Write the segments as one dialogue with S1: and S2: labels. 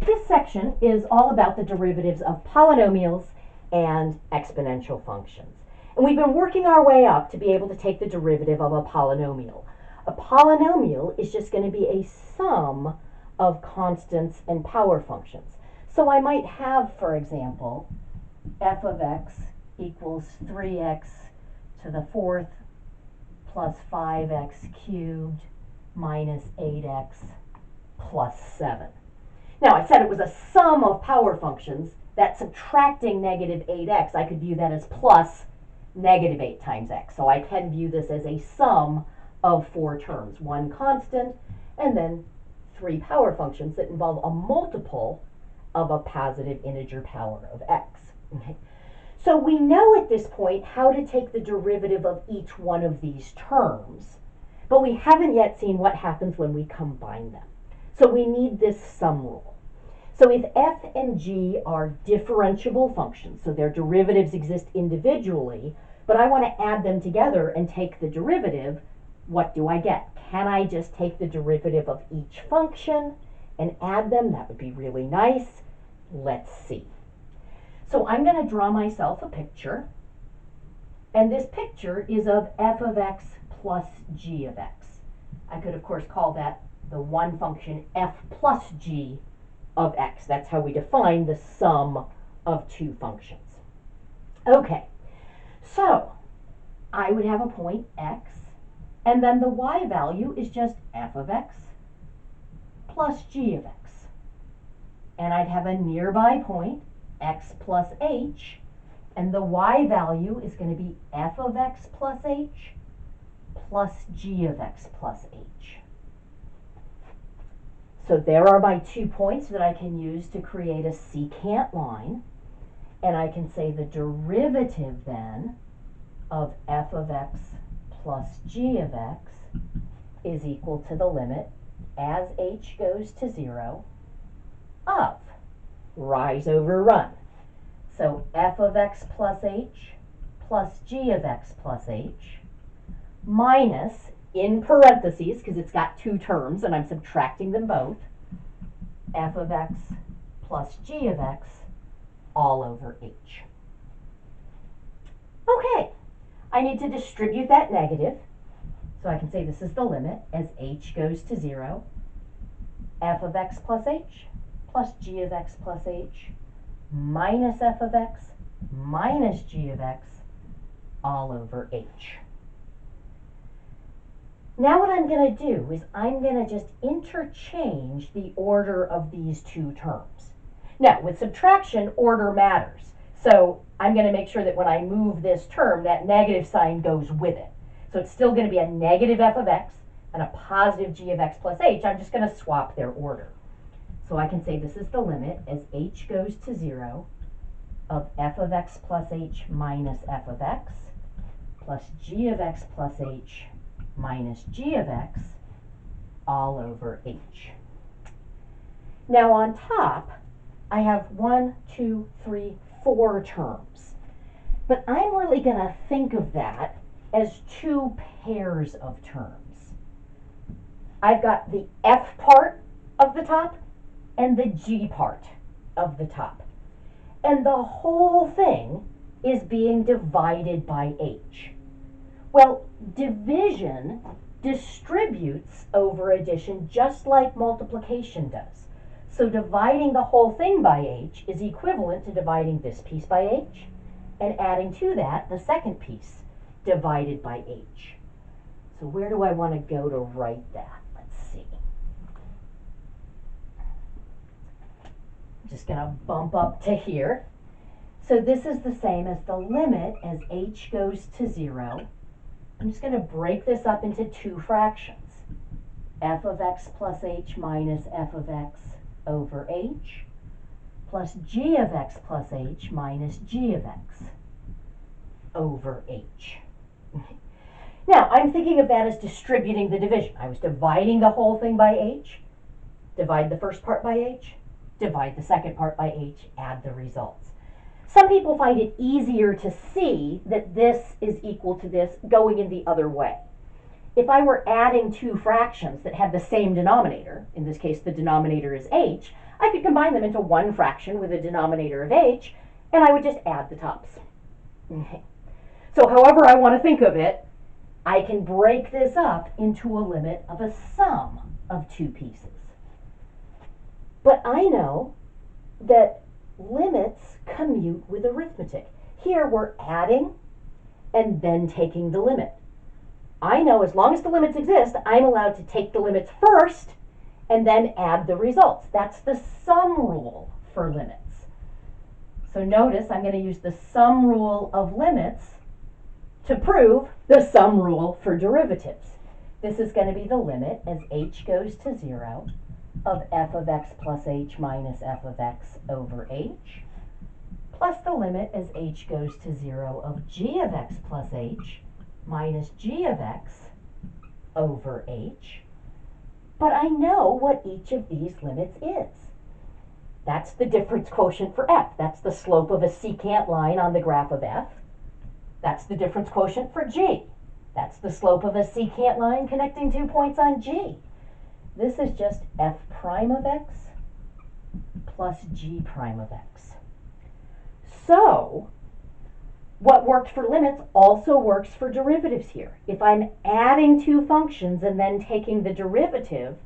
S1: This section is all about the derivatives of polynomials and exponential functions. And we've been working our way up to be able to take the derivative of a polynomial. A polynomial is just going to be a sum of constants and power functions. So I might have, for example, f of x equals 3x to the fourth plus 5x cubed minus 8x plus 7. Now, I said it was a sum of power functions. That subtracting negative 8x, I could view that as plus negative 8 times x. So I can view this as a sum of 4 terms, one constant, and then 3 power functions that involve a multiple of a positive integer power of x. Okay. So we know at this point how to take the derivative of each one of these terms, but we haven't yet seen what happens when we combine them. So we need this sum rule. So if f and g are differentiable functions, so their derivatives exist individually, but I want to add them together and take the derivative, what do I get? Can I just take the derivative of each function and add them? That would be really nice. Let's see. So I'm going to draw myself a picture, and this picture is of f of x plus g of x. I could, of course, call that the one function f plus g of x. That's how we define the sum of two functions. Okay, so I would have a point x, and then the y value is just f of x plus g of x. And I'd have a nearby point, x plus h, and the y value is going to be f of x plus h plus g of x plus h. So there are my 2 points that I can use to create a secant line, and I can say the derivative then of f of x plus g of x is equal to the limit as h goes to 0 of rise over run. So f of x plus h plus g of x plus h minus, in parentheses, because it's got 2 terms and I'm subtracting them both, f of x plus g of x all over h. Okay, I need to distribute that negative, so I can say this is the limit as h goes to 0, f of x plus h plus g of x plus h minus f of x minus g of x all over h. Now what I'm going to do is I'm going to just interchange the order of these 2 terms. Now, with subtraction, order matters. So I'm going to make sure that when I move this term, that negative sign goes with it. So it's still going to be a negative f of x and a positive g of x plus h. I'm just going to swap their order. So I can say this is the limit as h goes to 0 of f of x plus h minus f of x plus g of x plus h minus g of x all over h. Now on top, I have 1, 2, 3, 4 terms. But I'm really going to think of that as 2 pairs of terms. I've got the f part of the top and the g part of the top. And the whole thing is being divided by h. Well, division distributes over addition just like multiplication does. So dividing the whole thing by h is equivalent to dividing this piece by h and adding to that the second piece divided by h. So where do I want to go to write that? Let's see. I'm just going to bump up to here. So this is the same as the limit as h goes to 0. I'm just going to break this up into 2 fractions. F of x plus h minus f of x over h plus g of x plus h minus g of x over h. Now, I'm thinking of that as distributing the division. I was dividing the whole thing by h, divide the first part by h, divide the second part by h, add the results. Some people find it easier to see that this is equal to this going in the other way. if I were adding two fractions that had the same denominator, in this case the denominator is h, I could combine them into one fraction with a denominator of h, and I would just add the tops. Okay. So however I want to think of it, I can break this up into a limit of a sum of two pieces. But I know that limits commute with arithmetic. Here we're adding and then taking the limit. I know as long as the limits exist, I'm allowed to take the limits first and then add the results. That's the sum rule for limits. So notice I'm going to use the sum rule of limits to prove the sum rule for derivatives. This is going to be the limit as h goes to 0 of f of x plus h minus f of x over h, plus the limit as h goes to 0 of g of x plus h minus g of x over h. But I know what each of these limits is. That's the difference quotient for f. That's the slope of a secant line on the graph of f. That's the difference quotient for g. That's the slope of a secant line connecting 2 points on g. This is just f prime of x plus g prime of x. So, what worked for limits also works for derivatives here. If I'm adding two functions and then taking the derivative,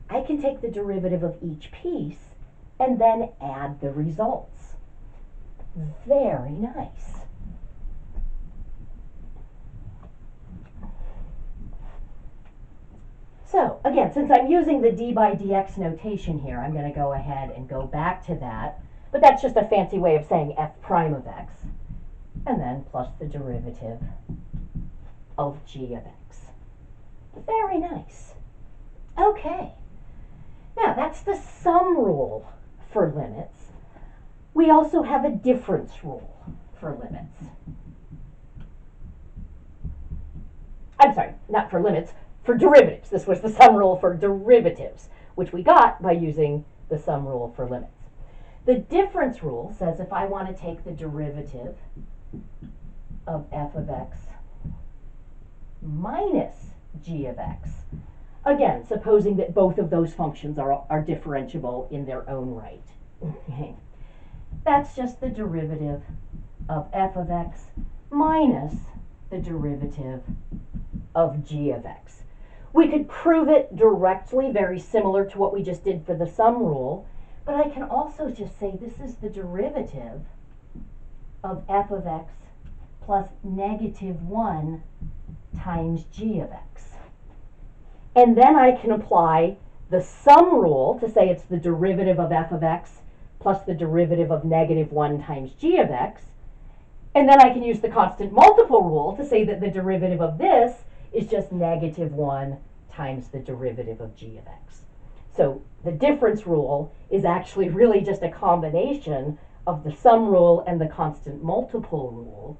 S1: I can take the derivative of each piece and then add the results. Very nice. So, again, since I'm using the d by dx notation here, I'm going to go ahead and go back to that. But that's just a fancy way of saying f prime of x. And then plus the derivative of g of x. Very nice. Okay. Now, that's the sum rule for limits. We also have a difference rule for limits. I'm sorry, not for limits, for derivatives. This was the sum rule for derivatives, which we got by using the sum rule for limits. The difference rule says if I want to take the derivative of f of x minus g of x, again, supposing that both of those functions are differentiable in their own right. Okay. That's just the derivative of f of x minus the derivative of g of x. We could prove it directly, very similar to what we just did for the sum rule, but I can also just say this is the derivative of f of x plus negative 1 times g of x. And then I can apply the sum rule to say it's the derivative of f of x plus the derivative of negative 1 times g of x. And then I can use the constant multiple rule to say that the derivative of this is just negative 1 times the derivative of g of x. So the difference rule is actually really just a combination of the sum rule and the constant multiple rule,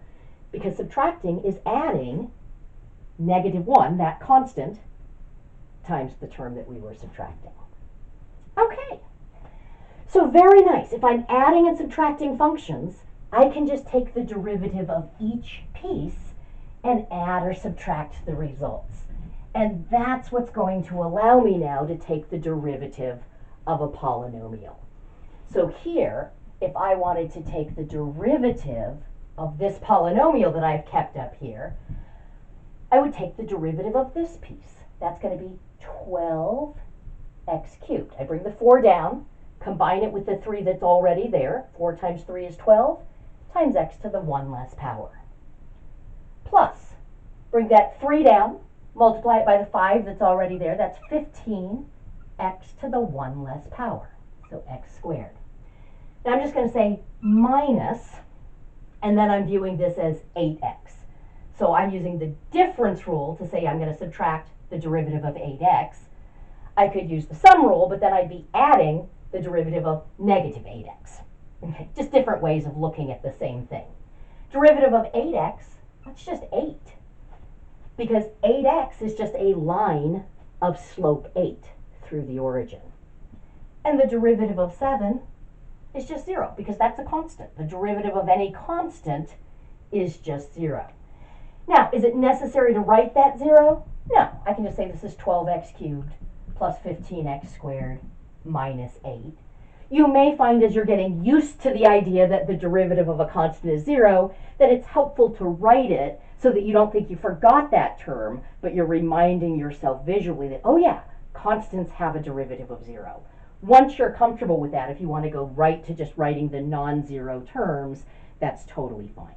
S1: because subtracting is adding negative 1, that constant, times the term that we were subtracting. Okay, so very nice. If I'm adding and subtracting functions, I can just take the derivative of each piece and add or subtract the results. And that's what's going to allow me now to take the derivative of a polynomial. So here, if I wanted to take the derivative of this polynomial that I've kept up here, I would take the derivative of this piece. That's going to be 12x cubed. I bring the 4 down, combine it with the 3 that's already there. 4 times 3 is 12, times x to the 1 less power. Plus, bring that 3 down, multiply it by the 5 that's already there. That's 15x to the 1 less power, so x squared. Now I'm just going to say minus, and then I'm viewing this as 8x. So I'm using the difference rule to say I'm going to subtract the derivative of 8x. I could use the sum rule, but then I'd be adding the derivative of negative 8x. Okay, just different ways of looking at the same thing. Derivative of 8x, that's just 8. Because 8x is just a line of slope 8 through the origin. And the derivative of 7 is just 0, because that's a constant. The derivative of any constant is just 0. Now, is it necessary to write that 0? No, I can just say this is 12x cubed plus 15x squared minus 8. You may find as you're getting used to the idea that the derivative of a constant is 0, that it's helpful to write it so that you don't think you forgot that term, but you're reminding yourself visually that, oh yeah, constants have a derivative of 0. Once you're comfortable with that, if you want to go right to just writing the non-zero terms, that's totally fine.